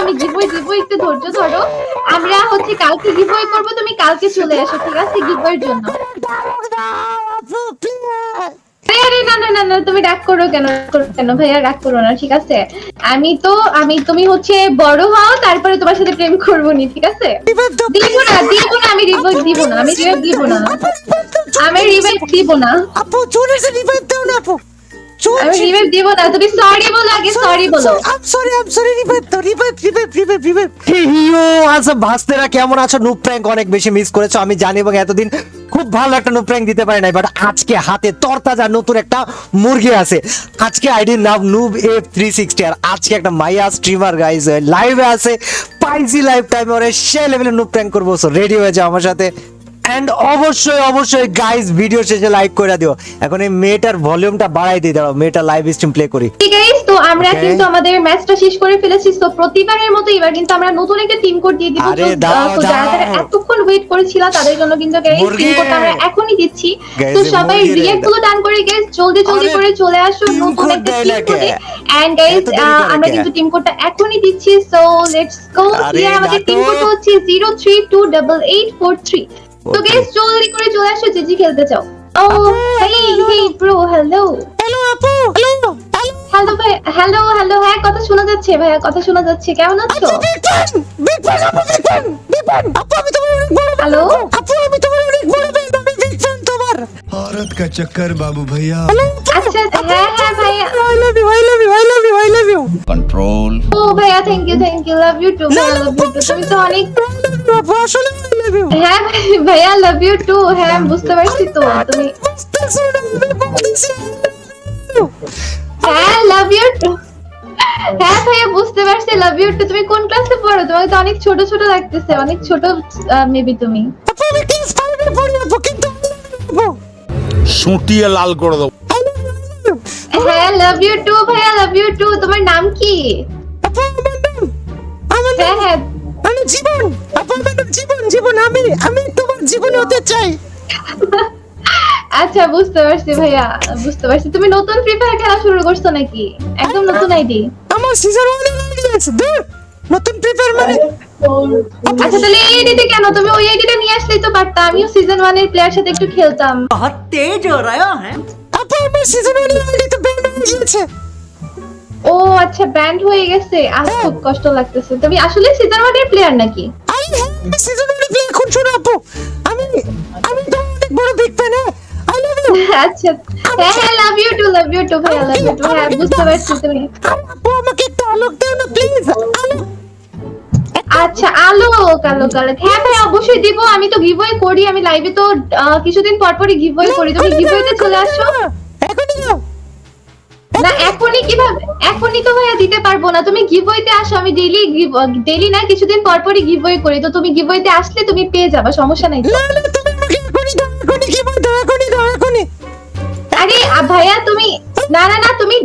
আমি গিভওয়ে দিব, একটু ধৈর্য ধরো। আমরা হচ্ছে কালকে গিভওয়ে করব, তুমি কালকে চলে আসো, ঠিক আছে, গিভওয়ের জন্য। আরে না না না না, তুমি রাগ করো কেন, ভাইয়া রাগ করো না, ঠিক আছে। তুমি হচ্ছে বড় হও, তারপরে তোমার সাথে প্রেম করবো নি, ঠিক আছে। দিব না, আমি রিভাইভ দিব না, আমি রিভাইভ দিব না, আপু চলে এসে রিভাইভ দাও না আপু, আমি রিভাইভ দিব না। তুমি সরি বলো, আগে সরি বলো। আই এম সরি রিভাইভ দাও, রিভাইভ। ইয়ো আচ্ছা ভাস্তেরা কেমন আছো? নুব প্র্যাঙ্ক অনেক বেশি মিস করেছো আমি জানি, এবং এতদিন খুব ভালো একটা নুব প্র্যাঙ্ক দিতে পারি নাই, বাট আজকে হাতে তরতাজা নতুন একটা মুরগি আছে। আজকে আইডি নাম নুব F360, আর আজকে একটা মাইয়া স্ট্রিমার গাইস লাইভে আছে, পাইজি লাইভ টাইমে ওরে সে লেভেলে নুব প্র্যাঙ্ক করবো। সো রেডি হয়ে যাও আমার সাথে, এন্ড অবশ্যই গাইস ভিডিও শেষে লাইক করে দিও। এখন এই মেয়েটার ভলিউমটা বাড়াই দিয়ে দাও, মেয়েটা লাইভ স্ট্রিম প্লে করি। ঠিক গাইস, তো আমরা কিন্তু আমাদের ম্যাচটা শেষ করে ফেলেছি। তো প্রতিবারের মতো এবার কিন্তু আমরা নতুন একটা টিম কোড দিয়ে দিব। তো যারা এতক্ষণ ওয়েট করেছিল তাদের জন্য কিন্তু গাইস টিম কোডটা আমরা এখনই দিচ্ছি। তো সবাই রিঅ্যাক্ট গুলো ডান করে গাইস জলদি করে চলে আসো নতুন একটা টিম কোডে। এন্ড গাইস আমরা কিন্তু টিম কোডটা এখনই দিচ্ছি। So let's go. আমাদের টিম কোড হচ্ছে 03288843। তো গাইস জলদি করে চলে আসো যে যে খেলতে চাও। ও হেই ব্রো, হ্যালো আপু, হ্যালো হ্যাঁ, কথা শোনা যাচ্ছে ভাইয়া, কথা শোনা যাচ্ছে। কেমন আছো? হ্যালো আপু আমি তোমার অনেক বড় ফ্যান, আমি বিগ ফ্যান তোমার। औरत का चक्कर बाबू भैया। আচ্ছা হ্যাঁ ভাইয়া, I love you कंट्रोल। ও ভাইয়া thank you, love you too ভাইয়া, লাভ ইউ টু। তুমি তো অনেক আপু, আসলে I love you। হ্যাঁ ভাইয়া লাভ ইউ টু। হ্যাঁ বুঝতে পারছি তো তুমি। হ্যাঁ লাভ ইউ টু। হ্যাঁ ভাইয়া বুঝতে পারছি, লাভ ইউ টু। তুমি কোন ক্লাসে পড়ো? তোমাকে তো অনেক ছোট লাগতেছে, অনেক ছোট মেবি তুমি। আপু আমি ক্লাস 5 এ পড়ি আপু, কিন্তু সুটিয়ে লাল করে দাও। হ্যাঁ লাভ ইউ টু ভাইয়া, লাভ ইউ টু। তোমার নাম কি? আপু আমার নাম হ্যাঁ আমি জীবন। আপু আমার নাম জীবন। আমি তোমার জীবনে হতে চাই। আচ্ছা বুঝতে পারছি ভাইয়া, বুঝতে পারছি। তুমি নতুন ফ্রি ফায়ার খেলা শুরু করছো নাকি? একদম নতুন আইডি? আমার সিজন 1 এর আইডি আছে, দূর নতুন প্রিপেয়ার মানে। আচ্ছা তাহলে এই আইডিতে কেন? তুমি ওই আইডিটা নিয়ে আসলেই তো পারতা, আমিও সিজন 1 এর প্লেয়ার সাথে একটু খেলতাম। বহুত তেজ হো রহা হ্যায়। আপু আমার সিজন 1 এর আইডি তো ব্যান হয়ে গেছে। ও আচ্ছা, ব্যান্ড হয়ে গেছে। খুব কষ্ট লাগতেছে। তুমি আসলে সিজন 1 এর প্লেয়ার নাকি? আমি সিজন 1 এর প্লেয়ার। এখন শোনো আপু, আমি তো অনেক বড় big fan. I love you. আচ্ছা হ্যাঁ লাভ ইউ টু ভাইয়া, লাভ ইউ টু। হ্যাঁ বুঝতে পারছি তুমি। আপু আমাকে একটু আলোক দাও না প্লিজ। আচ্ছা আলোক। হ্যাঁ ভাই অবশ্যই দিব। আমি তো গিভওয়ে করি, আমি লাইভে তো কিছুদিন পরই গিভওয়ে করি। তুমি গিভওয়েতে চলে আসো। এখনই দাও না এখনই কিভাবে? এখনই তো ভাইয়া দিতে পারবো না। তুমি গিভওয়েতে আসো, আমি ডেইলি না কিছুদিন পরই গিভওয়ে করি। তো তুমি গিভওয়েতে আসলে তুমি পেয়ে যাবে, সমস্যা নাই তো। না তুমি আমাকে এখনই দাও, এখনই দাও। আরে ভাইয়া তুমি না তুমি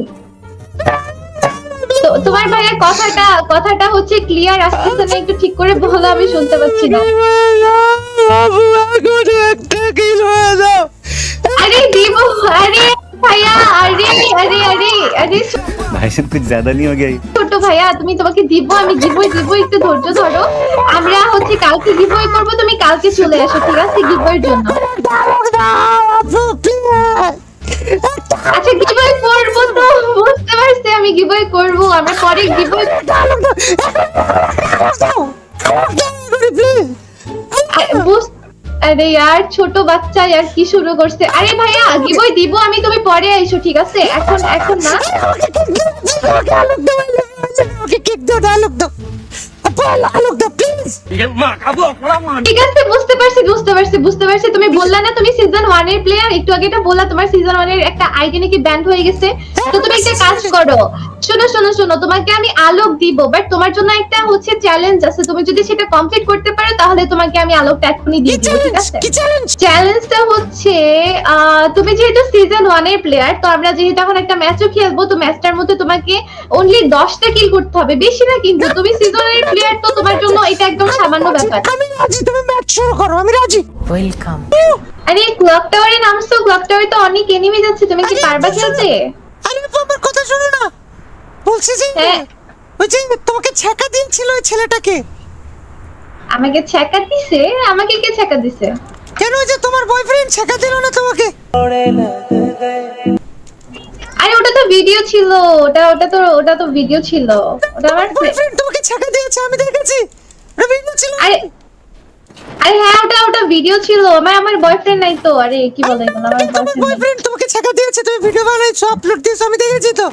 তোমার ভাইয়া কথাটা হচ্ছে ক্লিয়ার আসতেছে না, একটু ঠিক করে বলো, আমি শুনতে পাচ্ছি না। আপু এখন একটা কিল হয়ে দাও। আরে দিব, আরে ভাইয়া, আরে भाई साहब कुछ ज्यादा नहीं हो गया ये? ছোট ভাইয়া তোমাকে দিব, আমি গিভওয়ে দিব, একটু ধৈর্য ধরো। আমরা হচ্ছে কালকে গিভওয়ে করব, তুমি কালকে চলে আসো, ঠিক আছে, গিভওয়ের জন্য। আপু প্লিজ। আচ্ছা গিভওয়ে করব তো, বুঝতে পারছি, আমি গিভওয়ে করব, আমরা পরে গিভওয়ে। আরে यार ছোট বাচ্চা यार কি শুরু করছে? আরে ভাইয়া গিভওয়ে দিব আমি, তুমি পরে আইছো, ঠিক আছে, এখন না। ওকে কিক দাও, আলোক দাও আপু, আলোক দাও প্লিজ। ঠিক আছে বুঝতে পারছি। তুমি বললা না তুমি সিজন 1 এর প্লেয়ার, একটু আগে এটা বললা তোমার সিজন 1 এর একটা আইডি নাকি ব্যান্ড হয়ে গেছে। তো তুমি একটা কাজ করো, শোনো, তোমাকে আমি আলোক দিব, বাট তোমার জন্য একটা হচ্ছে চ্যালেঞ্জ আছে। তুমি যদি সেটা কমপ্লিট করতে পারো তাহলে তোমাকে আমি আলোকটা এখনই দিয়ে দিব, ঠিক আছে? কি চ্যালেঞ্জ? চ্যালেঞ্জটা হচ্ছে তুমি যেহেতু সিজন 1 এর প্লেয়ার, তো আমরা যেহেতু এখন একটা ম্যাচও খেলবো, তো ম্যাচটার মধ্যে তোমাকে অনলি 10টা কিল করতে হবে, বেশি না কিন্তু। তুমি সিজন 1 এর প্লেয়ার, তো তোমার জন্য এটা একদম সামান্য ব্যাপার। আমি রাজি, তুমি ম্যাচ শুরু করো, আমি রাজি। ওয়েলকাম। আরে ক্লক টাওয়ারে নামছো, ক্লক টাওয়ারে তো অনেক এনিমি যাচ্ছে, তুমি কি পারবা খেলতে? আরে আপু আমার কথা শোনো না, বলছি যে হ্যাঁ ওই যে তোমাকে ছ্যাঁকা দিয়েছিল ওই ছেলেটাকে। আমাকে ছ্যাঁকা দিছে? আমাকে কে ছ্যাঁকা দিছে? কেন যে তোমার বয়ফ্রেন্ড ছ্যাঁকা দিল না তোমাকে? আরে ওটা তো ভিডিও ছিল, ওটা তো ভিডিও ছিল, ওটা আমার বয়ফ্রেন্ড তোমাকে ছ্যাঁকা দিয়েছে, আমি দেখেছি। ওটা ভিডিও ছিল। আরে আরে হ্যাঁ, ওটা ভিডিও ছিল। আমার বয়ফ্রেন্ড নাই তো। আরে কি বলে এগুলো, আমার বয়ফ্রেন্ড। বয়ফ্রেন্ড তোমাকে ছ্যাঁকা দিয়েছে, তুমি ভিডিও বানাইছো, আপলোড দিয়েছো, আমি দেখেছি তো।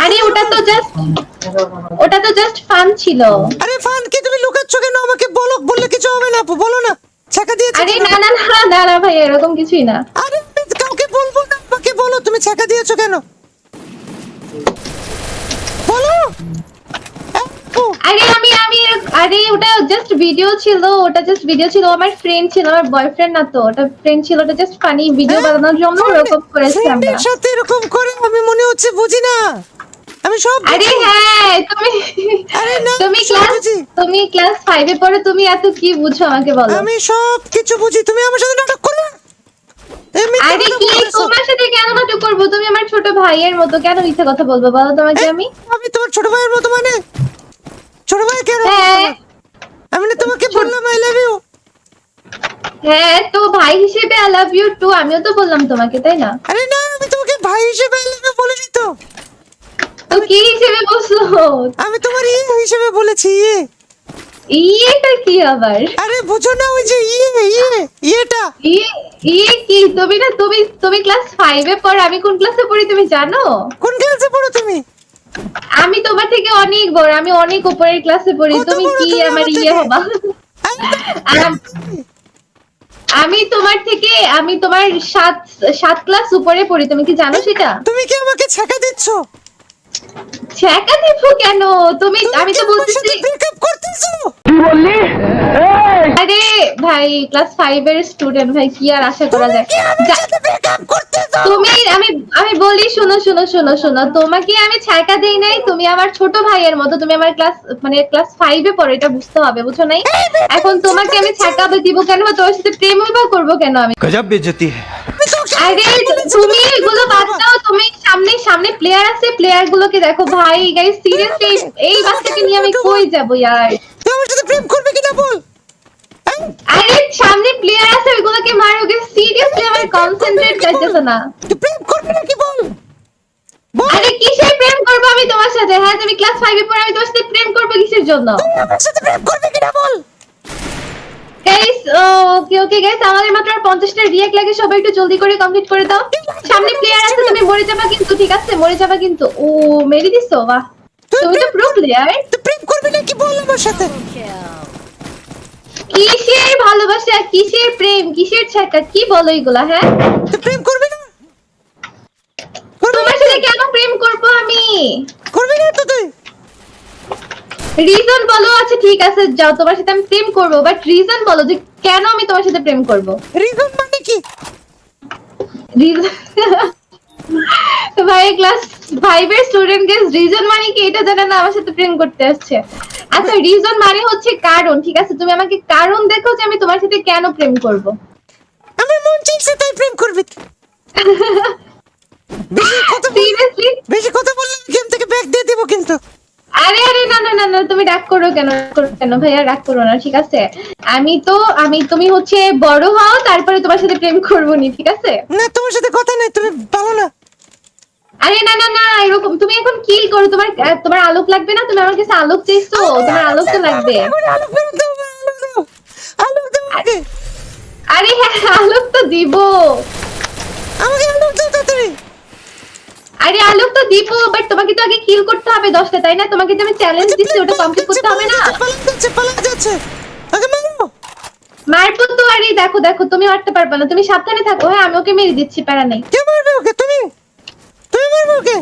আরে ওটা তো জাস্ট ফান ছিল। আরে ফান কি, তুমি লুকাচ্ছ কেন? আমাকে বলো, বললে কিছু হবে না আপু, বলো না ছ্যাঁকা দিয়েছে। আরে না ভাই, এরকম কিছুই না। আরে আমি কাউকে বলবো না, আমাকে বলো তুমি ছ্যাঁকা দিয়েছো কেন, বলো। আপু, আরে ওটা জাস্ট ভিডিও ছিল, আমার ফ্রেন্ড ছিল, আমার বয়ফ্রেন্ড না তো। ওটা ফ্রেন্ড ছিল, ওটা জাস্ট ফানি ভিডিও বানানোর জন্য ওরকম করেছি আমরা। ফ্রেন্ডের সাথে এরকম করে আমি মনে হচ্ছে বুঝি না, আমি সব আরে বুঝি। হ্যাঁ, আরে না, তুমি সব বুঝি। ক্লাস 5 এ পড়ো, তুমি এত কি বুঝো আমাকে বলো। আমি সব কিছু বুঝি, তুমি আমার সাথে নাটক করো না। এমনি আরে কি, তোমার সাথে কেন নাটক করবো? তুমি আমার ছোট ভাইয়ের মতো, কেন মিথ্যা কথা বলবো বলো তোমাকে আমি? আমি তোমার ছোট ভাইয়ের মতো, মানে ছোট ভাই কেন? হ্যাঁ আমি না তোমাকে বললাম আই লাভ ইউ। হ্যাঁ, তো ভাই হিসেবে আই লাভ ইউ টু, আমিও তো বললাম তোমাকে, তাই না? আরে না, আমি তোমাকে ভাই হিসেবে আই লাভ ইউ বলিনি তো। তো কি হিসেবে বলছো? আমি তোমার হিসেবে বলেছি, ইয়েটা কি আবার? আরে বুঝো না, ওই যে ইয়েটা। কি? তুমি ক্লাস 5 এ পড়ো, আমি কোন ক্লাসে পড়ি তুমি জানো? কোন ক্লাসে পড়ো তুমি? আমি তোমার থেকে অনেক বড়, আমি অনেক উপরের ক্লাসে পড়ি। কত তুমি বড় কি তুমি আমার আমার ইয়ে থেকে? হবা? আমি তোমার 7 ক্লাস উপরে পড়ি, তুমি কি জানো সেটা? তুমি কি আমাকে ছ্যাঁকা দিচ্ছ? ছ্যাঁকা দিব কেন? আমি তো বলতেছি। ব্রেকআপ করতেছো? আরে ভাই, ক্লাস 5 এর স্টুডেন্ট ভাই, কি আর আশা করা যায়? ব্রেকআপ করতেছো? আমি বলি, শোনো, তোমাকে আমি ছ্যাঁকা দেই নাই, তুমি আমার ছোট ভাইয়ের মতো, তুমি আমার ক্লাস 5 এ পড়ো, এটা বুঝতে হবে, বুঝছো নাই? এখন তোমাকে আমি ছ্যাঁকা দিব কেন? তোমার সাথে প্রেমই বা করবো কেন আমি? गजब बेइज्जती है। আরে তুমি এগুলো বাদ দাও, তুমি সামনে প্লেয়ার আছে, প্লেয়ার গুলোকে দেখো ভাই। গাইস সিরিয়াসলি, এই বাচ্চাকে নিয়ে আমি কই যাব ইয়ার? তুমি আমার সাথে প্রেম করবে কিনা বল। আরে সামনে প্লেয়ার আছে, ওইগুলোকে মারো। গাইস সিরিয়াসলি, আমার কনসেন্ট্রেট যাইতেছে না। তুই প্রেম করবি নাকি বল। আরে কিসের প্রেম করবো আমি তোমার সাথে? হ্যাঁ, তুমি ক্লাস 5 এ পড়ে, আমি তোমার সাথে প্রেম করবো কিসের জন্য? তুই আমার সাথে প্রেম করবি কিনা বল। গাইস ওকে গাইস, আমাদের মাত্র আর 50টা রিঅ্যাক্ট লাগে, সবাই একটু জলদি করে কমপ্লিট করে দাও। সামনে প্লেয়ার আছে, তুমি মরে যাবা কিন্তু, ঠিক আছে? মরে যাবা কিন্তু। ও মেরে দিছো, বাহ, তুমি তো প্রো প্লেয়ার। তুই প্রেম করবি নাকি বল আমার সাথে। কিসের ভালোবাসা, কিসের প্রেম, কিসের ছ্যাঁকা, কি বলো এগুলা? হ্যাঁ, তুই প্রেম করবি না? তোমার সাথে কেন প্রেম করবো আমি? করবি না তো তুই? রিজন বলো। আচ্ছা ঠিক আছে, যাও, তোমার সাথে আমি প্রেম করবো, বাট রিজন বলো যে কেন আমি তোমার সাথে প্রেম করবো। রিজন মানে কি? ভাই ক্লাস 5 এর স্টুডেন্ট গেস, রিজন মানে কি এটা জানে না, আমার সাথে প্রেম করতে আসছে। আচ্ছা, রিজন মানে হচ্ছে কারণ, ঠিক আছে? তুমি আমাকে কারণ দেখো যে আমি তোমার সাথে কেন প্রেম করব। আমার মন চাইছে তাই প্রেম করবি। সিরিয়াসলি? বেশি কথা বললে গেম থেকে ব্যাক দিয়ে দিব কিন্তু। আরে না, তুমি রাগ করো কেন ভাইয়া? রাগ করো না, ঠিক আছে? তুমি হচ্ছে বড় হও, তারপরে তোমার সাথে প্রেম করবো নি, ঠিক আছে? না, তোমার সাথে কথা নাই, তুমি ভালো না। আরে না, এরকম তুমি এখন কিল করো। তোমার আলোক লাগবে না? তুমি আমার কাছে আলোক চাইছো, তোমার আলোক তো লাগবে। আলোক দাও আমাকে। আরে হ্যাঁ, আলোক তো দিব। আমাকে আলোক দাও তাড়াতাড়ি। আরে আলোক তো দিব, বাট তোমাকে তো আগে কিল করতে হবে 10টা, তাই না? তোমাকে যে আমি চ্যালেঞ্জ দিচ্ছি, ওটা কমপ্লিট করতে হবে না? পালা যাচ্ছে। আগে মারো। মারবো তো। আরে দেখো, তুমি মারতে পারবে না, তুমি সাবধানে থাকো। হ্যাঁ, আমি ওকে মেরে দিচ্ছি, প্যারা নেই। কে মারবে ওকে? তুমি মারবে ওকে।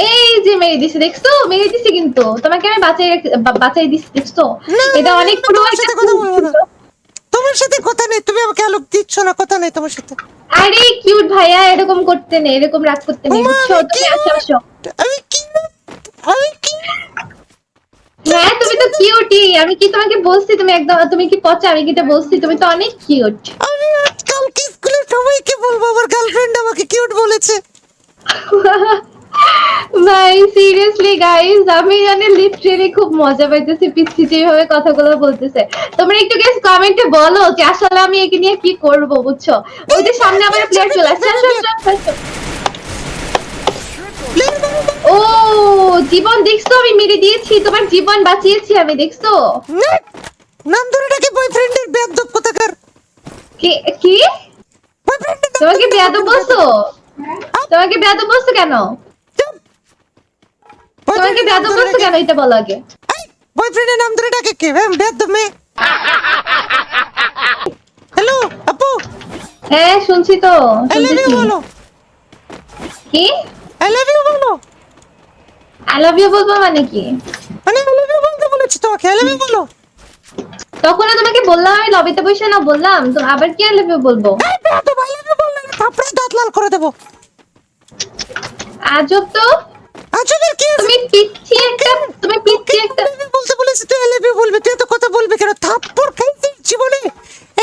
এই যে মেরে দিছি, দেখছো? মেরে দিছি কিন্তু তোমাকে আমি বাঁচাই দিচ্ছি, দেখছো? এটা অনেক পুরো একটা। তোমার সাথে কথা নেই, তুমি আমাকে আলোক দিচ্ছ না, কথা নেই তোমার সাথে। আরে কিউট ভাইয়া, এরকম করতে নেই, এরকম রাগ করতে নেই, বুঝছো? তুমি আসো। আমি কি হ্যাঁ, তুমি তো কিউটই। আমি কি তোমাকে বলছি তুমি কি পচা? আমি কি এটা বলছি? তুমি তো অনেক কিউট। আমি আজকালকে স্কুলে সবাইকে বলবো আমার গার্লফ্রেন্ড আমাকে কিউট বলেছে। ভাই সিরিয়াসলি গাইস, আমি জানি লিটারেলি খুব মজা পাইতেছি পিচ্ছি যেভাবে কথাগুলো বলতেছে। তোমরা একটু গাইস কমেন্টে বলো যে আসলে আমি একে নিয়ে কি করব, বুঝছো? ওই যে সামনে আবার প্লেয়ার চলে আসছে। ও জীবন দেখছো, আমি মেরে দিয়েছি, তোমার জীবন বাঁচিয়েছি আমি, দেখছো? নাম ধরে ডাকে বয়ফ্রেন্ডের বেয়াদব কোথাকার। কি কি তোমাকে বেয়াদব বলছো? তোমাকে বেয়াদব বলছো কেন? তোমাকে বেয়াদব বলছো কেন এটা বলো আগে। বয়ফ্রেন্ডের নাম ধরে ডাকে কে? বেয়াদব মেয়ে। হ্যালো আপু, হ্যাঁ শুনছি তো, আই লাভ ইউ শুনতেছি। বলো। কি আই লাভ ইউ বলো। আই লাভ ইউ বলবো মানে কি? মানে আই লাভ ইউ বলতে বলেছি তোমাকে, আই লাভ ইউ বলো। তখন তোমাকে বললাম আমি লবিতে বসে না, বললাম তো আবার কি আই লাভ ইউ বলবো? এই বেয়াদব, আই লাভ ইউ বললে থাপড়ে দাঁত লাল করে দেবো। আজব তো, আচ্ছা কি আছে? তুমি পিচ্ছি একটা, তুমি পিচ্ছি একটা। বলতে বলেছি তুই আই লাভ ইউ বলবি, তুই তো কথা বলবি কেন? থাপ্পড় খাইছিস জীবনে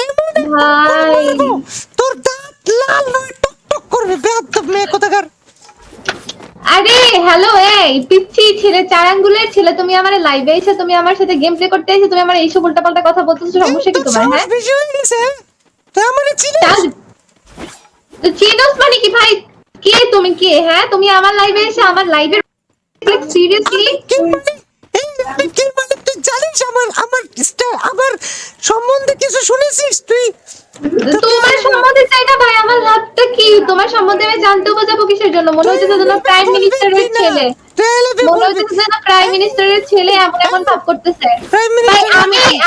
এমন ভাই তোর দাঁত লাল হয়ে টক টক করবে বেয়াদব মেয়ে কোথাকার। আরে হ্যালো, এই পিচ্ছি ছেলে, চার আঙ্গুলের ছেলে, তুমি আমার লাইভে এসে তুমি আমার সাথে গেম প্লে করতে এসে তুমি আমার এইসব উল্টাপাল্টা কথা বলতেছো, সমস্যা কি তোমার? হ্যাঁ বেশি হয়ে গেছে। তুই আমারে চিনিস? তো চিনোস মানে কি ভাই? কে তুমি, কে? হ্যাঁ তুমি আমার লাইভে এসে আমার লাইভের সিরিয়াসলি কি মানে? এই আমি কি মানে তুই জানিস আমার সম্বন্ধে কিছু শুনেছিস তুই? তোমার সম্বন্ধে চাই না ভাই, আমার লাভটা কি? তোমার সম্বন্ধে আমি জানতেও যাবো কিসের জন্য? মনে হচ্ছে যেন প্রাইম মিনিস্টারের ছেলে, মনে হচ্ছে যেন প্রাইম মিনিস্টারের ছেলে এমন এমন ভাব করতেছে। ভাই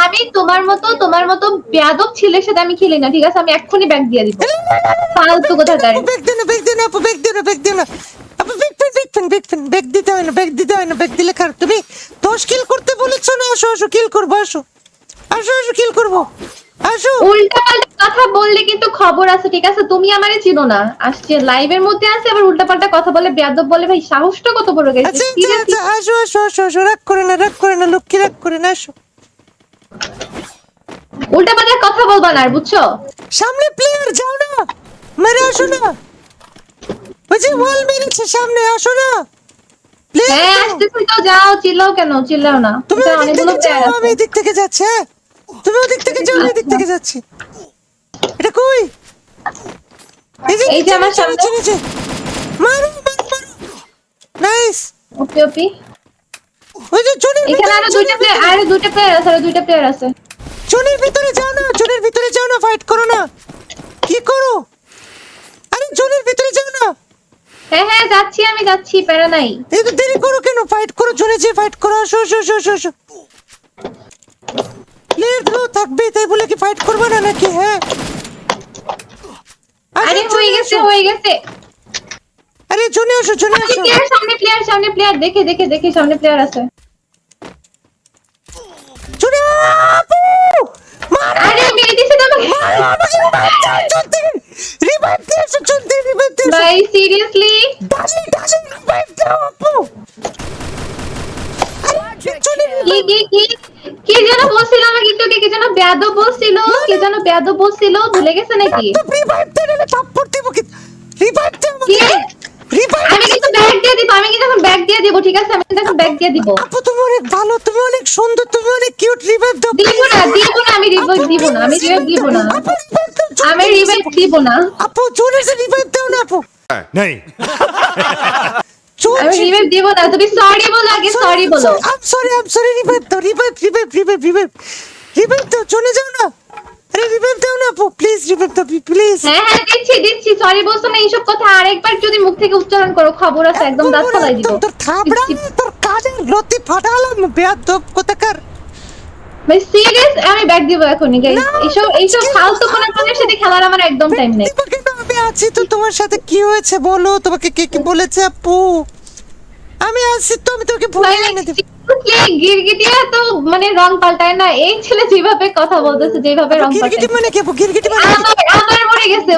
আমি তোমার মতো বেয়াদব ছেলের সাথে আমি খেলি না, ঠিক আছে? আমি এক্ষুনি ব্যাগ দিয়ে দিব, ফালতু কোথাকার। ব্যাগ দে না আপু, ব্যাগ দে না আপু, ব্যাগ দিতে হয় না, ব্যাগ দিলে খারাপ। তুমি 10 কিল করতে বলেছো না? আসো কিল করবো, আসো কিল করবো, আসো। উল্টা পাল্টা কথা বললে কিন্তু খবর আছে, ঠিক আছে? তুমি আমারে চিনো না, আসছে লাইভের মধ্যে আছে আবার উল্টা পাল্টা কথা বলে, বেয়াদব বলে। ভাই সাহসটা কত বড় গেছে! আচ্ছা আসো রাগ করে না লক্ষ্মী, রাগ করে না, আসো। উল্টা পাল্টা কথা বলবা না আর, বুঝছো? সামনে প্লেয়ার, যাও না, মেরে আসো না। ওই যে ওয়াল মেরেছে সামনে, আসো না। হ্যাঁ আসতেছি তো, যাও। চিল্লাও কেন? চিল্লাও না, তুমি এটা ওদিক অনেকগুলো থেকে প্লেয়ার যাও, আছে। আমি এদিক থেকে যাচ্ছি। হ্যাঁ তুমি ওদিক থেকে যাও, আমি এদিক থেকে যাচ্ছি। এটা কই? এই যে আমার সামনে। নিচে মারো। নাইস। ওপি ওপি। ওই যে জোনের এখানে আরো দুইটা প্লেয়ার আছে। জোনের ভিতরে যাও না, ফাইট করো না। কি করো? আরে জোনের ভিতরে যাও না। হ্যাঁ যাচ্ছি, আমি যাচ্ছি, প্যারা নাই। এত দেরি করো কেন? ফাইট করো, জোরে যে ফাইট করো, আসো। প্লেয়ার তো থাকবে, তাই বলে কি ফাইট করবে না নাকি? হ্যাঁ আরে হয়ে গেছে। আরে জোনে আসো। সামনে প্লেয়ার, দেখে সামনে প্লেয়ার আছে। জোনে আপু মার। আরে মেরে দিছে তো আমাকে। রিভাইভ দে। ভাই সিরিয়াসলি রিভাইভ দাও আপু। কি যেন বলছিল আমাকে একটু, কি যেন বেয়াদব বলছিল, ভুলে গেছে নাকি? রিভাইভ দে না, থাপ্পড় দেব কি? রিভাইভ দে আমাকে। কি? রিভাইভ। আমি কিন্তু ব্যাগ দিয়ে দিব, ঠিক আছে? আমি কিন্তু এখন ব্যাগ দিয়ে দিব। আপু তুমি অনেক ভালো, তুমি অনেক সুন্দর, তুমি অনেক কিউট। রিভাইভ দাও। দিব না, আমি রিভাইভ দিব না। আমি রিভাইভ দিব না। আপু জোরে সে রিভাইভ দাও না আপু। नहीं জোরে আমি রিভাইভ দিব না। তুমি সরি বলো আগে, সরি বলো। I am sorry. রিভাইভ দাও, রিভাইভ দাও, চলে যাও না। আরে রিভাইভ দাও না আপু, প্লিজ রিভাইভ দাও, প্লিজ। হ্যাঁ দিচ্ছি। সরি বলছো না, এইসব কথা আরেকবার যদি মুখ থেকে উচ্চারণ করো, খবর আছে, একদম দাঁত ফালাই দিব। তোর থাবড়া, তোর কাজে লতি ফাটালাম বেয়াদব কোথাকার। ভাই সিরিয়াস, আমি ব্যাগ দিব এখনই গাইস। এইসব ফালতু কোনের সাথে খেলার আমার একদম টাইম নেই। আমি আছি তো তোমার সাথে, কি হয়েছে বলো? তোমাকে কে কি বলেছে আপু? আমি আছি তো, আমি তোকে ভুলে এনে দেব। গিরগিটিয়া তো মানে রং পাল্টায় না। এই ছেলে যেভাবে কথা বলতেছে, যেভাবে রং গিরগিটি পাল্টায়, মানে কি আপু? গিরগিটি মানে আবার মরে গেছে।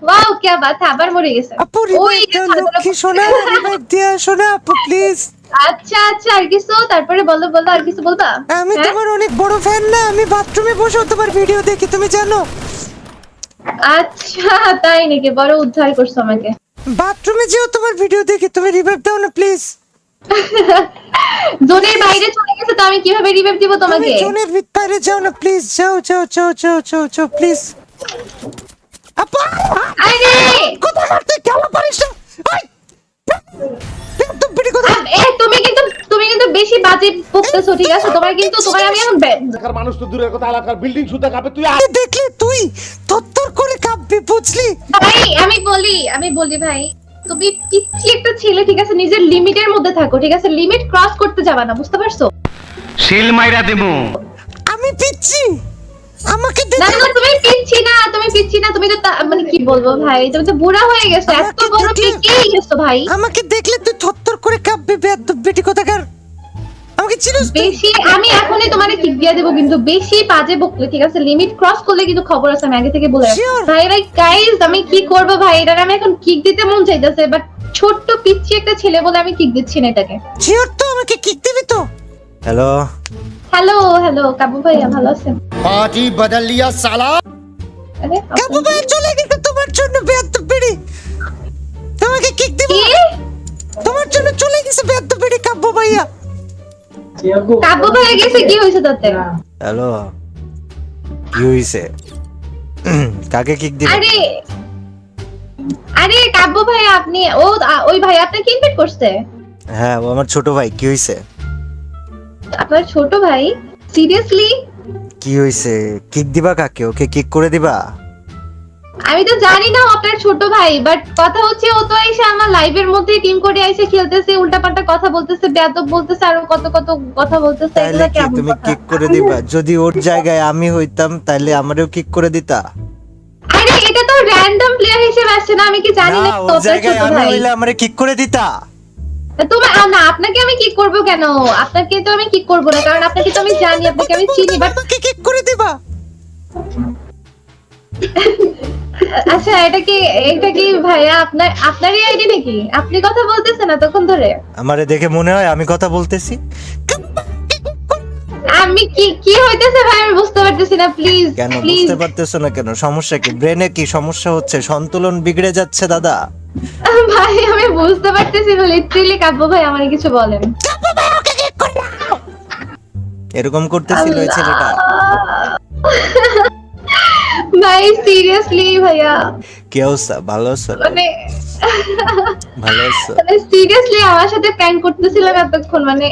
ওয়াও কি বাত, আবার মরে গেছে। আপু রিভাইভ দাও, লক্ষ্মী সোনা, রিভাইভ দিয়া সোনা আপু, প্লিজ। আচ্ছা আর কিছু? তারপরে বলো, আর কিছু বলবা? আমি তোমার অনেক বড় ফ্যান না, আমি বাথরুমে বসে তোমার ভিডিও দেখি, তুমি জানো? আচ্ছা তাই নাকি? বড় উদ্ধার করছো আমাকে। বাথরুমে যেও, তোমার ভিডিও দেখি, তুমি রিভাইভ দাও না প্লিজ। জোনের বাইরে চলে গেছে তো আমি কিভাবে রিভাইভ দিব তুমি তোমাকে? জোনের ভিতরে যাও না প্লিজ, যাও যাও যাও যাও যাও যাও প্লিজ। আপা আরে কোথা করতে কেন পারিস না? ওই একদম পিটি কথা। তুমি কিন্তু বেশি বাজে বকতেছো, ঠিক আছে? তোমার আমি এখন এলাকার মানুষ তো দূরের কথা, এলাকার বিল্ডিং সুদ্ধা কাঁপে। তুই দেখলে তুই থরথর করে কাঁপবি, বুঝলি? ভাই আমি বলি ভাই, তুমি পিচ্ছি একটা ছেলে, ঠিক আছে? নিজের লিমিটের মধ্যে থাকো, ঠিক আছে? লিমিট ক্রস করতে যাবা না, বুঝতে পারছো? শিল মাইরা দেবো। আমি পিচ্ছি, আমাকে না দেখে না, তুমি পিচ্ছি না, তুমি তো মানে কি বলবো ভাই, তুমি তো বুড়া হয়ে গেছো, এত আমাকে বড় দেখলে- পেকেই গেছো ভাই। আমাকে দেখলে তুই থরথর করে কাঁপবি, বেয়াদব বেটি কোথাকার। আমাকে চিনিস তুই? বেশি আমি এখনই তোমারে কিক দিয়ে দেবো, কিন্তু বেশি বাজে বকলে, ঠিক আছে? লিমিট ক্রস করলে কিন্তু খবর আছে, আমি আগে থেকে বলে রাখছি। Sure. ভাই গাইস, আমি কি করব ভাই? এটা আমি এখন কিক দিতে মন চাইতেছে, বাট ছোট্ট পিচ্ছি একটা ছেলে বলে আমি কিক দিচ্ছি না এটাকে। শিওর তো? আমাকে কিক দিবি তো? হ্যালো হ্যালো কাবু ভাইয়া, ভালো আছেন? পার্টি বদল লিয়া সালা। আরে কাবু ভাই চলে গেছে তোমার জন্য, বেয়াদব বেটি। তোমাকে কিক দিব, কি? তোমার জন্য চলে গেছে বেয়াদব বেটি কাবু ভাইয়া। কাবু ভাইয়া গেছে, কি হয়েছে তাতে? হ্যালো, কি হইছে? কাকে কিক দিবে? আরে কাব্য ভাই, আপনি ওই ভাই আপনাকে ইনভাইট করছে? হ্যাঁ, ও আমার ছোট ভাই। কি হইছে? আপনার ছোট ভাই? সিরিয়াসলি? কি হইছে? কিক দিবা কাকে? ওকে কিক করে দিবা? আমি তো জানি না ও আপনার ছোট ভাই, বাট কথা হচ্ছে ও তো এসে আমার লাইভের মধ্যে টিম করে এসে খেলতেছে, উল্টাপাল্টা কথা বলতেছে, বেয়াদব বলতেছে, আর কত কত কথা বলতেছে। তাইলে এগুলো কি কেমন তুমি কথা? কিক করে দিবা? যদি ওর জায়গায় আমি হইতাম তাইলে আমারও কিক করে দিতা? আরে এটা তো র‍্যান্ডম প্লেয়ার হিসেবে আসছে না, আমি কি জানি না না, ও ওর আপনার জায়গায় ছোট আমি ভাই। হইলে আমারে কিক করে দিতা? না, আপনাকে আমি কি করব কেন? আপনাকে তো আমি কি করব না, কারণ আপনাকে তো আমি জানি, আপনাকে আমি চিনি, বাট আমাকে কিক করে দিবা? আচ্ছা এটা কি ভাইয়া আপনারই আইডি নাকি? আপনি কথা বলতেছেন না তখন ধরে? আমারে দেখে মনে হয় আমি কথা বলতেছি। আমি কি হইতেছে ভাই, আমি বুঝতে পারতেছি না, প্লিজ কেন প্লিজ। বুঝতে পারতেছো না কেন? সমস্যা কি? ব্রেনে কি সমস্যা হচ্ছে? সন্তুলন বিগড়ে যাচ্ছে দাদা। ভাই আমি বুঝতে পারতেছি না, লিটারালি কাব্য ভাই আমারে কিছু বলেন। এরকম করতেছিল এই ছেলেটা? ভাই সিরিয়াসলি ভাইয়া, কি অবস্থা? ভালো আছো? মানে ভালো আছো? সিরিয়াসলি আমার সাথে প্র্যাঙ্ক করতেছিলাম এতক্ষণ, মানে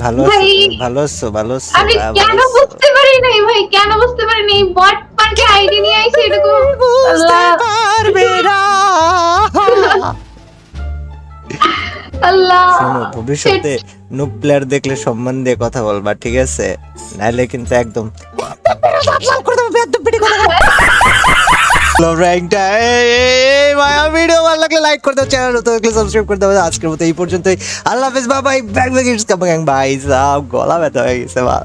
ভালো আছো? ভাই, ভালো আছো? ভালো আছো? আমি ভালো কেন আছো? বুঝতে পারি নাই ভাই, কেন বুঝতে পারি নাই? বট পার্কে আইডি নিয়ে আইছে এরকম। বুঝতে আল্লাহ পারবে না। আল্লাহ। শোনো, ভবিষ্যতে নুব প্লেয়ার দেখলে সম্মান দিয়ে কথা বলবা, ঠিক আছে? নাইলে কিন্তু একদম ভিডিও ভালো লাগলে লাইক করে দাও, চ্যানেল নতুন হলে সাবস্ক্রাইব করে দাও। আজকের মতো এই পর্যন্তই। আল্লাহ হাফেজ, bye bye. Back back it's coming, bye. গলা ব্যথা হয়ে গেছে বা